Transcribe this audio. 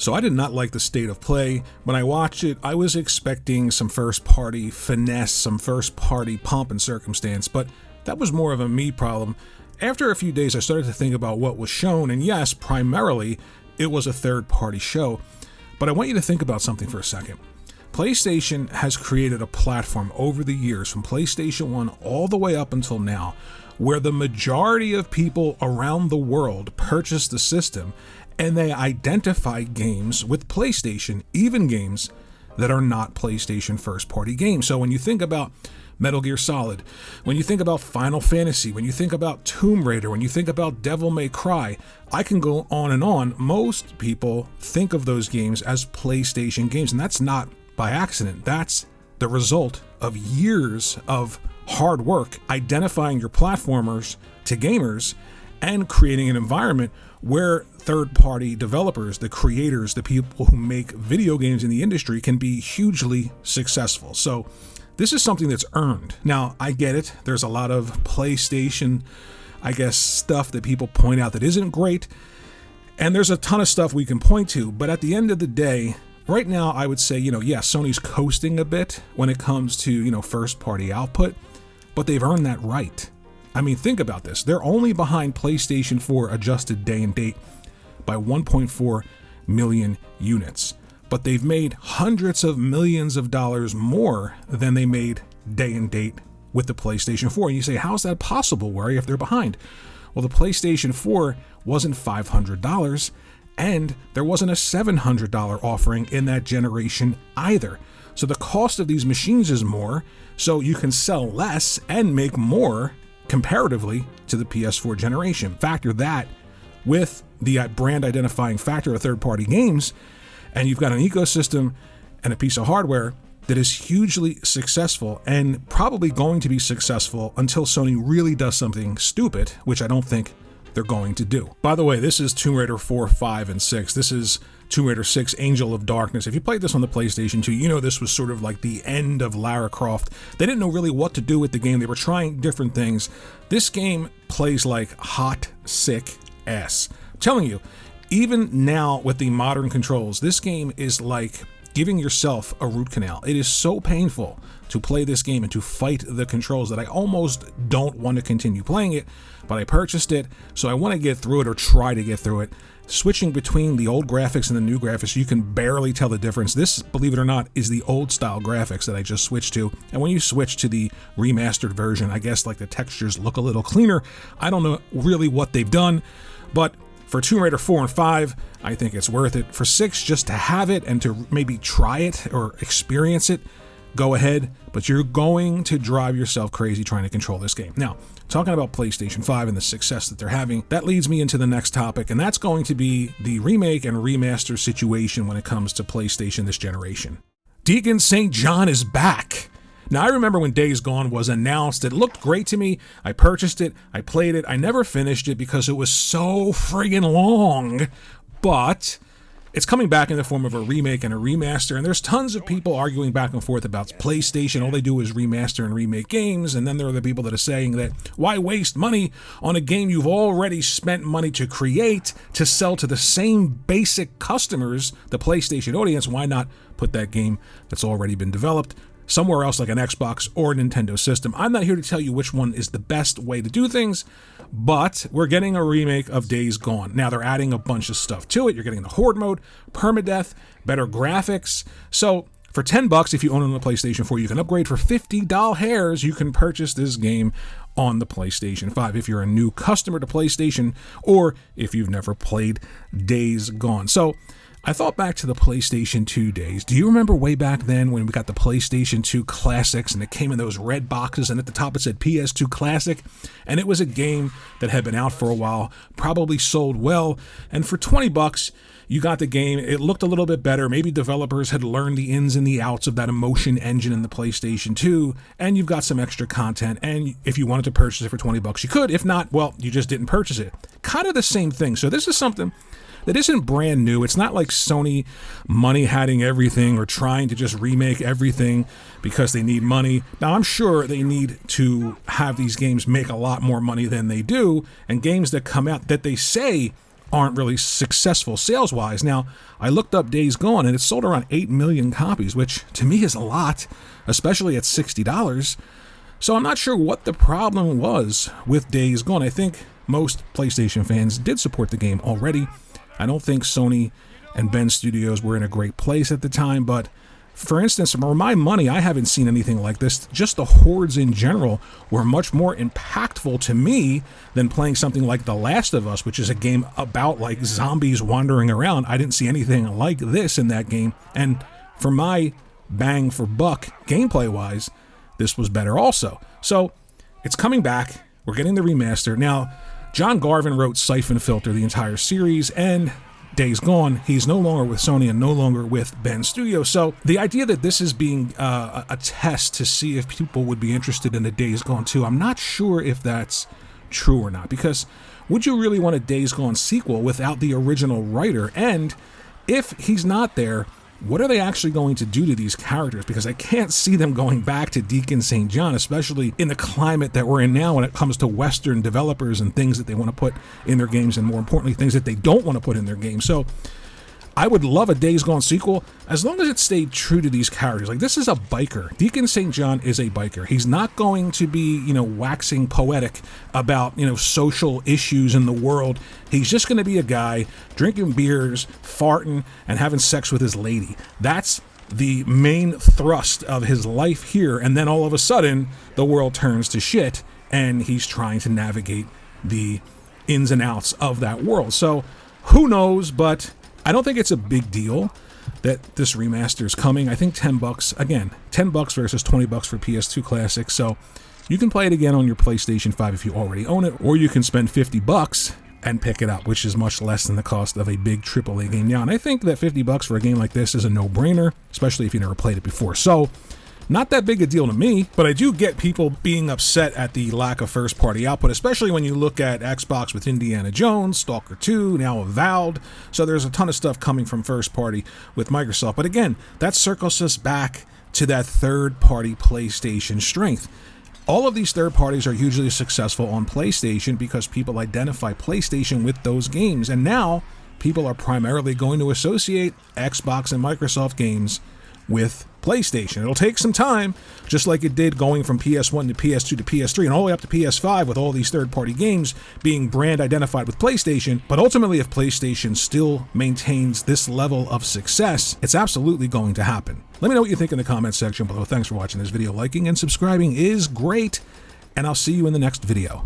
So I did not like the state of play. When I watched it, I was expecting some first-party finesse, some first-party pomp and circumstance, but that was more of a me problem. After a few days, I started to think about what was shown, and yes, primarily, it was a third-party show. But I want you to think about something for a second. PlayStation has created a platform over the years, from PlayStation 1 all the way up until now, where the majority of people around the world purchase the system, and they identify games with PlayStation, even games that are not PlayStation first-party games. So when you think about Metal Gear Solid, when you think about Final Fantasy, when you think about Tomb Raider, when you think about Devil May Cry, I can go on and on. Most people think of those games as PlayStation games, and that's not by accident. That's the result of years of hard work identifying your platformers to gamers and creating an environment where third-party developers, the creators, the people who make video games in the industry can be hugely successful. So this is something that's earned. Now, I get it. There's a lot of PlayStation, stuff that people point out that isn't great. And there's a ton of stuff we can point to. But at the end of the day, right now, I would say, Sony's coasting a bit when it comes to, first-party output. But they've earned that right. I mean, think about this. They're only behind PlayStation 4 adjusted day and date by 1.4 million units. But they've made hundreds of millions of dollars more than they made day and date with the PlayStation 4. And you say, how's that possible, Worry, if they're behind? Well, the PlayStation 4 wasn't $500, and there wasn't a $700 offering in that generation either. So the cost of these machines is more, so you can sell less and make more comparatively to the PS4 generation. Factor that with the brand identifying factor of third-party games, and you've got an ecosystem and a piece of hardware that is hugely successful and probably going to be successful until Sony really does something stupid, which I don't think they're going to do. By the way, this is Tomb Raider 4, 5, and 6. This is Tomb Raider 6, Angel of Darkness. If you played this on the PlayStation 2, you know this was sort of like the end of Lara Croft. They didn't know really what to do with the game. They were trying different things. This game plays like hot, sick ass. I'm telling you, even now with the modern controls, this game is like giving yourself a root canal. It is so painful to play this game and to fight the controls that I almost don't want to continue playing it, but I purchased it, so I want to get through it or try to get through it. Switching between the old graphics and the new graphics, you can barely tell the difference. This, believe it or not, is the old style graphics that I just switched to. And when you switch to the remastered version, I guess like the textures look a little cleaner. I don't know really what they've done, but for Tomb Raider 4 and 5, I think it's worth it. For 6, just to have it and to maybe try it or experience it, go ahead, but you're going to drive yourself crazy trying to control this game. Now, talking about PlayStation 5 and the success that they're having, that leads me into the next topic, and that's going to be the remake and remaster situation when it comes to PlayStation this generation. Deacon St. John is back. Now, I remember when Days Gone was announced, it looked great to me. I purchased it, I played it, I never finished it because it was so friggin' long, but it's coming back in the form of a remake and a remaster, and there's tons of people arguing back and forth about PlayStation. All they do is remaster and remake games, and then there are the people that are saying that why waste money on a game you've already spent money to create to sell to the same basic customers, the PlayStation audience? Why not put that game that's already been developed somewhere else like an Xbox or a Nintendo system? I'm not here to tell you which one is the best way to do things, but we're getting a remake of Days Gone. Now, they're adding a bunch of stuff to it. You're getting the Horde mode, permadeath, better graphics. So for $10, if you own it on the PlayStation 4, you can upgrade. For $50 hairs, you can purchase this game on the PlayStation 5 if you're a new customer to PlayStation or if you've never played Days Gone. So I thought back to the PlayStation 2 days. Do you remember way back then when we got the PlayStation 2 Classics and it came in those red boxes and at the top it said PS2 Classic? And it was a game that had been out for a while, probably sold well, and for $20 you got the game. It looked a little bit better. Maybe developers had learned the ins and the outs of that emotion engine in the PlayStation 2, and you've got some extra content, and if you wanted to purchase it for $20 you could. If not, well, you just didn't purchase it. Kind of the same thing. So this is something that isn't brand new. It's not like Sony money-hatting everything or trying to just remake everything because they need money. Now, I'm sure they need to have these games make a lot more money than they do, and games that come out that they say aren't really successful sales-wise. Now, I looked up Days Gone, and it sold around 8 million copies, which to me is a lot, especially at $60. So I'm not sure what the problem was with Days Gone. I think most PlayStation fans did support the game already. I don't think Sony and Ben Studios were in a great place at the time, but for instance, for my money, I haven't seen anything like this. Just the hordes in general were much more impactful to me than playing something like The Last of Us, which is a game about like zombies wandering around. I didn't see anything like this in that game. And for my bang for buck, gameplay-wise, this was better also. So it's coming back. We're getting the remaster. Now, John Garvin wrote Siphon Filter, the entire series, and Days Gone. He's no longer with Sony and no longer with Ben Studios. So the idea that this is being a test to see if people would be interested in a Days Gone 2, I'm not sure if that's true or not, because would you really want a Days Gone sequel without the original writer? And if he's not there, what are they actually going to do to these characters? Because I can't see them going back to Deacon St. John, especially in the climate that we're in now when it comes to Western developers and things that they want to put in their games, and more importantly, things that they don't want to put in their games. So I would love a Days Gone sequel as long as it stayed true to these characters. Like, this is a biker. Deacon St. John is a biker. He's not going to be, waxing poetic about, social issues in the world. He's just going to be a guy drinking beers, farting, and having sex with his lady. That's the main thrust of his life here. And then all of a sudden, the world turns to shit, and he's trying to navigate the ins and outs of that world. So who knows, but I don't think it's a big deal that this remaster is coming. I think $10, again, $10 versus $20 for PS2 Classic. So you can play it again on your PlayStation 5 if you already own it, or you can spend $50 and pick it up, which is much less than the cost of a big AAA game now. And I think that $50 for a game like this is a no-brainer, especially if you never played it before. So not that big a deal to me, but I do get people being upset at the lack of first-party output, especially when you look at Xbox with Indiana Jones, Stalker 2, now Avowed. So there's a ton of stuff coming from first-party with Microsoft. But again, that circles us back to that third-party PlayStation strength. All of these third parties are usually successful on PlayStation because people identify PlayStation with those games. And now people are primarily going to associate Xbox and Microsoft games with PlayStation. It'll take some time, just like it did going from PS1 to PS2 to PS3 and all the way up to PS5 with all these third-party games being brand identified with PlayStation. But ultimately, if PlayStation still maintains this level of success, it's absolutely going to happen. Let me know what you think in the comments section below. Thanks for watching this video. Liking and subscribing is great, and I'll see you in the next video.